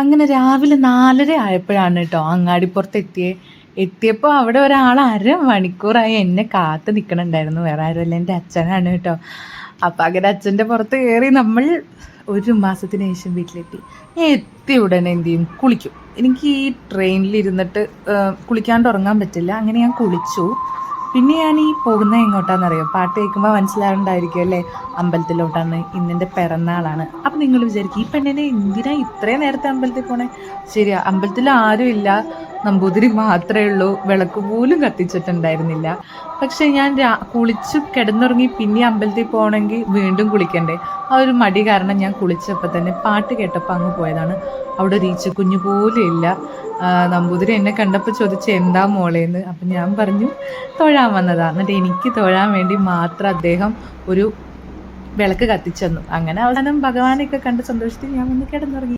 അങ്ങനെ രാവിലെ 4:30 ആയപ്പോഴാണ് കേട്ടോ അങ്ങാടിപ്പുറത്ത് എത്തിയപ്പോൾ അവിടെ ഒരാൾ അരമണിക്കൂറായി എന്നെ കാത്ത് നിൽക്കണുണ്ടായിരുന്നു. വേറെ ആരുമല്ല, എൻ്റെ അച്ഛനാണ് കേട്ടോ. അപ്പം അങ്ങനെ അച്ഛൻ്റെ പുറത്ത് കയറി നമ്മൾ 1 മാസത്തിന് ശേഷം വീട്ടിലെത്തി. ഞാൻ എത്തിയ ഉടനെ എന്ത് ചെയ്യും, കുളിക്കും. എനിക്ക് ഈ ട്രെയിനിലിരുന്നിട്ട് കുളിക്കാണ്ട് ഉറങ്ങാൻ പറ്റില്ല. അങ്ങനെ ഞാൻ കുളിച്ചു. പിന്നെ ഞാൻ ഈ പോകുന്നത് എങ്ങോട്ടാണെന്നറിയോ? പാട്ട് കേൾക്കുമ്പോൾ മനസ്സിലാവുണ്ടായിരിക്കും അല്ലേ, അമ്പലത്തിലോട്ടാണ്. ഇന്നെൻ്റെ പിറന്നാളാണ്. അപ്പം നിങ്ങൾ വിചാരിക്കും ഈ പെണ്ണിനെ എന്തിനാ ഇത്രയും നേരത്തെ അമ്പലത്തിൽ പോണേ? ശരിയാ, അമ്പലത്തിൽ ആരുമില്ല, നമ്പൂതിരി മാത്രമേ ഉള്ളൂ. വിളക്ക് പോലും കത്തിച്ചിട്ടുണ്ടായിരുന്നില്ല. പക്ഷെ ഞാൻ കുളിച്ച് കിടന്നുറങ്ങി പിന്നെ അമ്പലത്തിൽ പോകണമെങ്കിൽ വീണ്ടും കുളിക്കണ്ടേ? ആ ഒരു മടി കാരണം ഞാൻ കുളിച്ചപ്പോൾ തന്നെ പാട്ട് കേട്ടപ്പോൾ അങ്ങ് പോയതാണ്. അവിടെ ഒരു ഈച്ചക്കുഞ്ഞു പോലും ഇല്ല. നമ്പൂതിരി എന്നെ കണ്ടപ്പോൾ ചോദിച്ചു എന്താ മോളേന്ന്. അപ്പം ഞാൻ പറഞ്ഞു തൊഴാൻ വന്നതാ. എന്നിട്ട് എനിക്ക് തൊഴാൻ വേണ്ടി മാത്രം അദ്ദേഹം ഒരു വിളക്ക് കത്തിച്ചു തന്നു. അങ്ങനെ അവസാനം ഭഗവാനെയൊക്കെ കണ്ട് സന്തോഷത്തിൽ ഞാൻ വന്ന് കിടന്നുറങ്ങി.